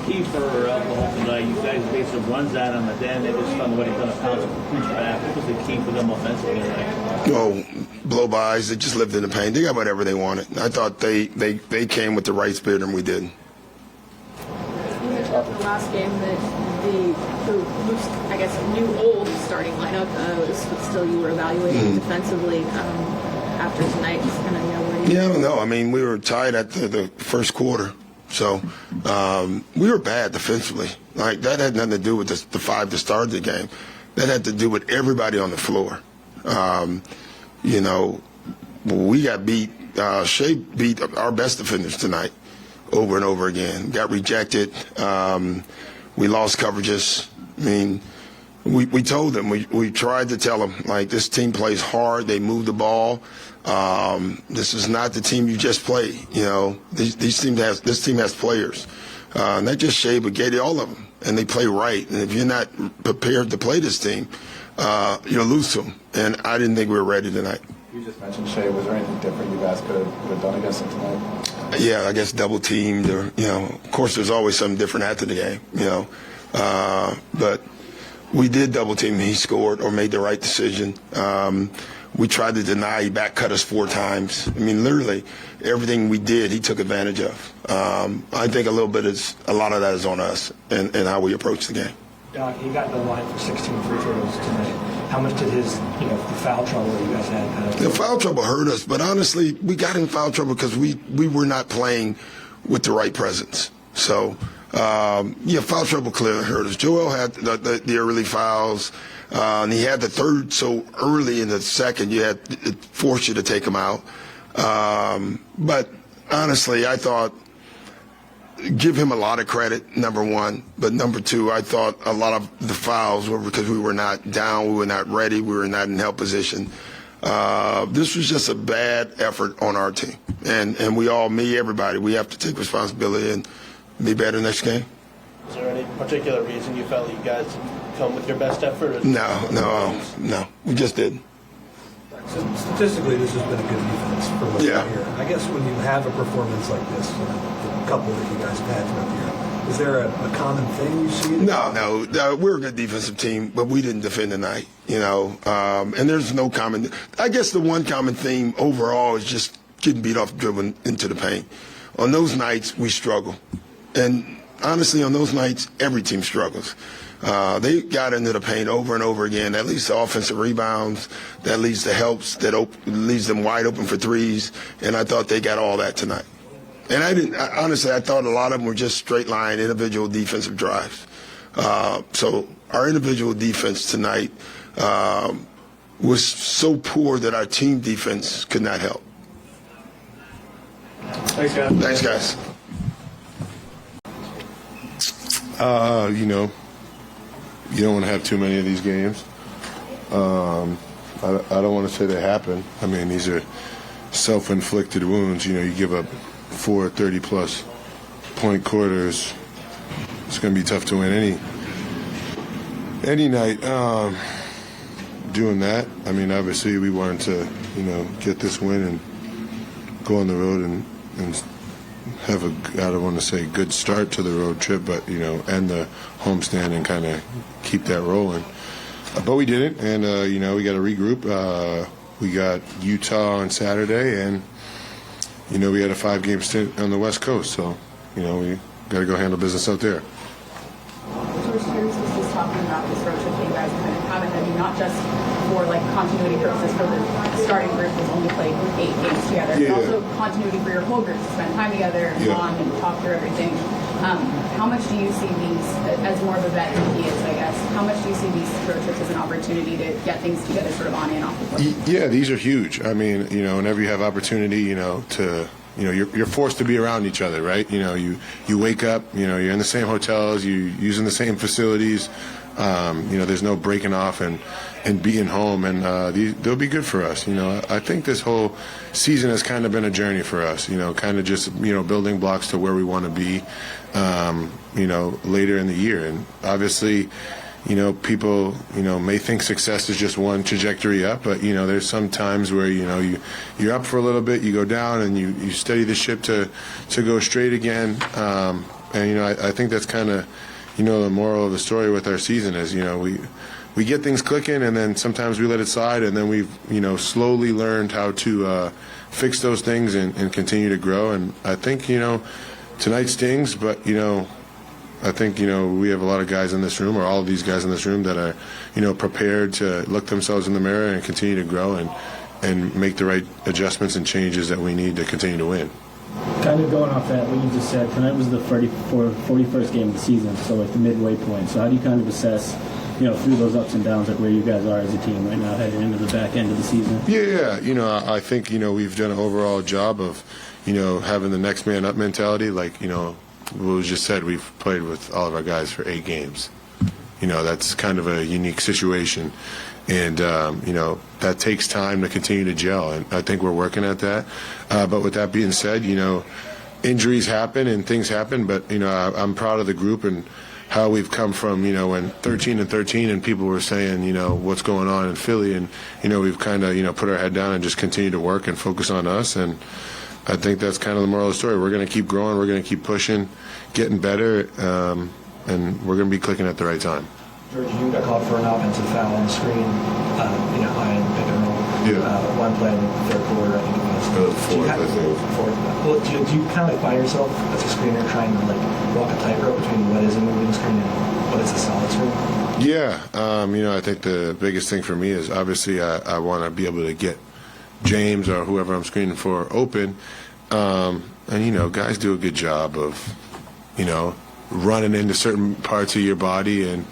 key for alcohol tonight? You guys made some runs at him, and then they just found a way to kind of pounce back. What was the key for them offensively tonight? Well, blow-bys. They just lived in the paint. They got whatever they wanted. I thought they came with the right spirit, and we did. You mentioned after the last game that the loose, I guess, new old starting lineup was still you were evaluating defensively after tonight. Just kind of, yeah, I don't know. I mean, we were tied at the first quarter. So we were bad defensively. Like, that had nothing to do with the five that started the game. That had to do with everybody on the floor. You know, we got beat. Shea beat our best defenders tonight over and over again. Got rejected. We lost coverages. I mean, we told them. We tried to tell them, like, this team plays hard. They move the ball. This is not the team you just play. You know, this team has players. Not just Shea, but Gady, all of them. And they play right. And if you're not prepared to play this team, you'll lose to them. And I didn't think we were ready tonight. You just mentioned Shea. Was there anything different you guys could have done against him tonight? Yeah, I guess double teamed, or, you know, of course there's always something different after the game, you know. But we did double team. He scored or made the right decision. We tried to deny. He back cut us 4 times. I mean, literally everything we did, he took advantage of. I think a lot of that is on us and how we approach the game. Doc, he got in the line for 16 free throws tonight. How much did his, the foul trouble that you guys had kind of... The foul trouble hurt us, but honestly, we got in foul trouble because we were not playing with the right presence. So, foul trouble clearly hurt us. Joel had the early fouls, and he had the third so early in the second, it forced you to take him out. But honestly, I thought, give him a lot of credit, number one. But number two, I thought a lot of the fouls were because we were not down, we were not ready, we were not in help position. This was just a bad effort on our team. And we all, everybody, we have to take responsibility and be better next game. Is there any particular reason you felt you guys come with your best effort? No. We just didn't. So statistically, this has been a good defense for what's out here. I guess when you have a performance like this, the couple that you guys have had throughout the year, is there a common thing you see? No. We're a good defensive team, but we didn't defend tonight, and there's no common. I guess the one common theme overall is just getting beat off dribbling into the paint. On those nights, we struggle. And honestly, on those nights, every team struggles. They got into the paint over and over again. That leads to offensive rebounds. That leads to helps. That leaves them wide open for threes. And I thought they got all that tonight. And honestly, I thought a lot of them were just straight line individual defensive drives. So our individual defense tonight was so poor that our team defense could not help. Thanks, guys. Thanks, guys. You don't want to have too many of these games. I don't want to say they happen. I mean, these are self-inflicted wounds. You give up 4 30-plus point quarters. It's going to be tough to win any night. Doing that, I mean, obviously we wanted to, get this win and go on the road and have I don't want to say good start to the road trip, but, end the homestand and kind of keep that rolling. But we didn't, and, we got to regroup. We got Utah on Saturday, and, we had a 5-game stint on the West Coast, so, we got to go handle business out there. Tyrese was just talking about this road trip that you guys kind of have ahead of you, not just for continuity purposes for the starting group who's only played 8 games together, but also continuity for your whole group to spend time together, bond, and talk through everything. How much do you see these, as more of a vet than he is, I guess, how much do you see these road trips as an opportunity to get things together sort of on and off the court? Yeah, these are huge. I mean, whenever you have opportunity, to you're forced to be around each other, right? You wake up, you're in the same hotels, you're using the same facilities. There's no breaking off and being home, and they'll be good for us. I think this whole season has kind of been a journey for us. Kind of just building blocks to where we want to be. Later in the year, and obviously, people may think success is just one trajectory up, but there's some times where you're up for a little bit, you go down, and you steady the ship to go straight again. And I think that's kind of the moral of the story with our season is we get things clicking, and then sometimes we let it slide, and then we've slowly learned how to fix those things and continue to grow. And I think tonight stings, but I think we have a lot of guys in this room, or all of these guys in this room, that are prepared to look themselves in the mirror and continue to grow and make the right adjustments and changes that we need to continue to win. Kind of going off that, what you just said, tonight was the 41st game of the season, so like the midway point. So how do you kind of assess, through those ups and downs, like where you guys are as a team right now heading into the back end of the season? Yeah. I think, we've done an overall job of, having the next man up mentality. Like, what was just said, we've played with all of our guys for 8 games. That's kind of a unique situation. And, that takes time to continue to gel, and I think we're working at that. But with that being said, injuries happen and things happen, but, I'm proud of the group and how we've come from, when 13-13 and people were saying, what's going on in Philly, and, we've kind of, put our head down and just continue to work and focus on us. And I think that's kind of the moral of the story. We're going to keep growing. We're going to keep pushing, getting better, and we're going to be clicking at the right time. George, you got called for an offensive foul on the screen, high and pick and roll. Yeah. One play in the third quarter, I think it was. Fourth, I think. Well, do you kind of find yourself as a screener trying to walk a tightrope between what is a moving screen and what is a solid screen? Yeah. I think the biggest thing for me is obviously I want to be able to get James or whoever I'm screening for open. And guys do a good job of, running into certain parts of your body, and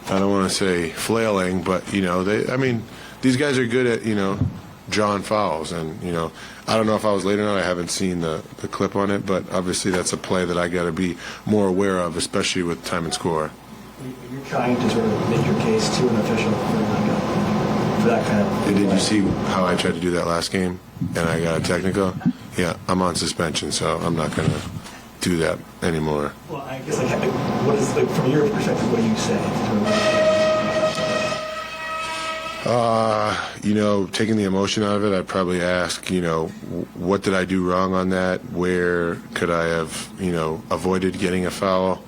I don't want to say flailing, but these guys are good at drawing fouls, and I don't know if I was late or not. I haven't seen the clip on it, but obviously that's a play that I got to be more aware of, especially with time and score. You're trying to sort of make your case to an official for that kind of. Did you see how I tried to do that last game and I got a technical? Yeah, I'm on suspension, so I'm not going to do that anymore. Well, I guess what is from your perspective? What do you say? Taking the emotion out of it, I'd probably ask, what did I do wrong on that? Where could I have, avoided getting a foul?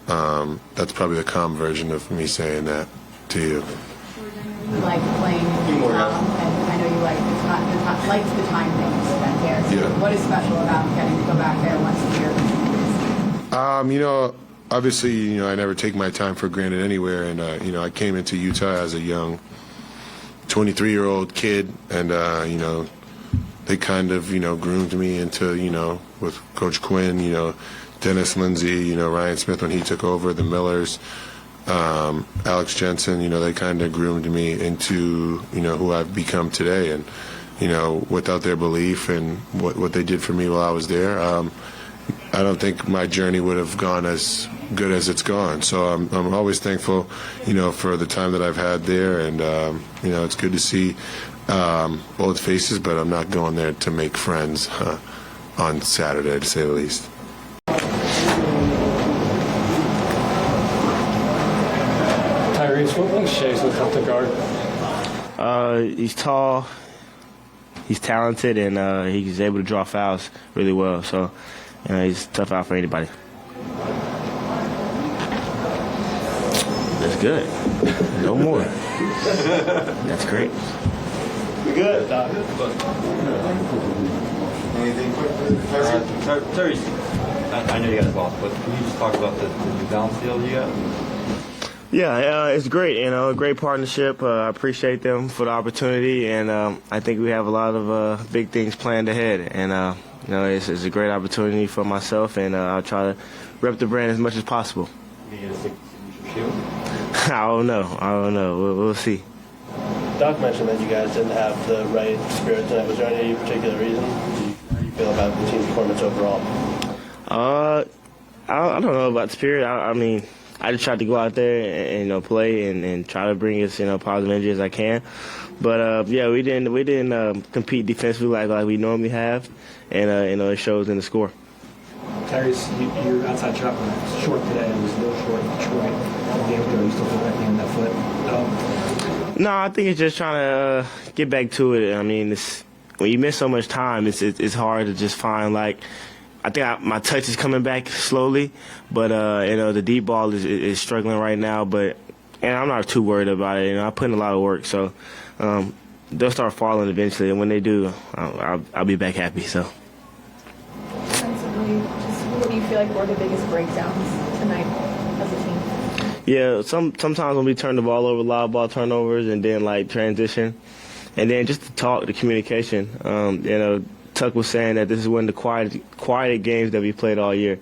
That's probably the calm version of me saying that to you. You like playing and I know you like the time things spent there. Yeah. What is special about getting to go back there once a year? Obviously, I never take my time for granted anywhere, and I came into Utah as a young 23-year-old kid, and they kind of groomed me into with Coach Quinn, Dennis Lindsey, Ryan Smith when he took over, the Millers, Alex Jensen, they kind of groomed me into who I've become today, and without their belief and what they did for me while I was there, I don't think my journey would have gone as good as it's gone. So I'm always thankful, for the time that I've had there, and it's good to see old faces, but I'm not going there to make friends on Saturday, to say the least. Tyrese, what makes Shea so tough to guard? He's tall, he's talented, and he's able to draw fouls really well. So, he's tough out for anybody. That's good. No more. That's great. We're good, Doc. Anything quick? Tyrese, I know you got the ball, but can you just talk about the new balance deal you got? Yeah, it's great. A great partnership. I appreciate them for the opportunity, and I think we have a lot of big things planned ahead. And it's a great opportunity for myself, and I'll try to rep the brand as much as possible. I don't know. We'll see. Doc mentioned that you guys didn't have the right spirit tonight. Was there any particular reason? How do you feel about the team's performance overall? I don't know about the spirit. I just tried to go out there and play and try to bring as positive energy as I can. But we didn't compete defensively like we normally have, and it shows in the score. Tyrese, your outside shot was short today. It was a little short in Detroit. A game ago, you still feel like that foot at all? No, I think it's just trying to get back to it. When you miss so much time, it's hard to just find I I think my touch is coming back slowly, but the deep ball is struggling right now. But I'm not too worried about it. I put in a lot of work, so they'll start falling eventually. And when they do, I'll be back happy. So. Defensively, just what do you feel like were the biggest breakdowns tonight as a team? Yeah, sometimes when we turn the ball over, a lot of ball turnovers, and then like transition, and then just the talk, the communication. Tuck was saying that this is one of the quiet games that we played all year,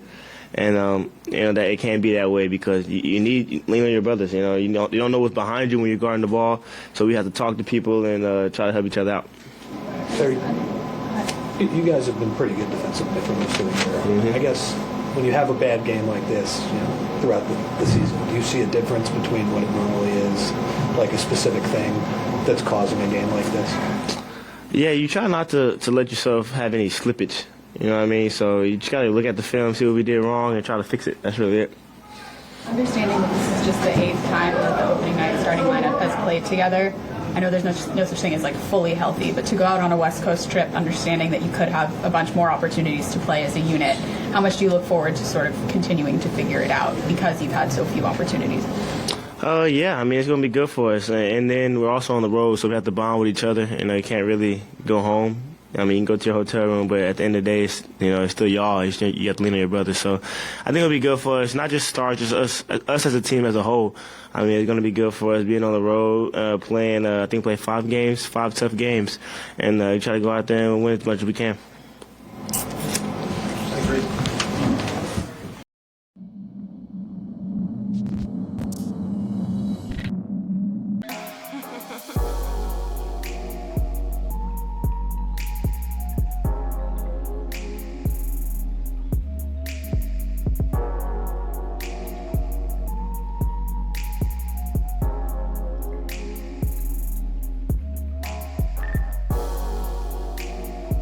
and that it can't be that way because you need lean on your brothers. You don't know what's behind you when you're guarding the ball, so we have to talk to people and try to help each other out. Terry, you guys have been pretty good defensively for most of the year. Mm-hmm. I guess when you have a bad game like this, throughout the season, do you see a difference between what it normally is, like a specific thing that's causing a game like this? Yeah, you try not to let yourself have any slippage. You know what I mean? So you just got to look at the film, see what we did wrong, and try to fix it. That's really it. Understanding that this is just the 8th time that the opening night starting lineup has played together, I know there's no such thing as like fully healthy, but to go out on a West Coast trip, understanding that you could have a bunch more opportunities to play as a unit, how much do you look forward to sort of continuing to figure it out because you've had so few opportunities? Yeah, I mean, it's going to be good for us. And then we're also on the road, so we have to bond with each other. You can't really go home. I mean, you can go to your hotel room, but at the end of the day, it's still y'all. You have to lean on your brothers. So I think it'll be good for us, not just stars, just us as a team as a whole. I mean, it's going to be good for us being on the road, playing 5 tough games, and try to go out there and win as much as we can.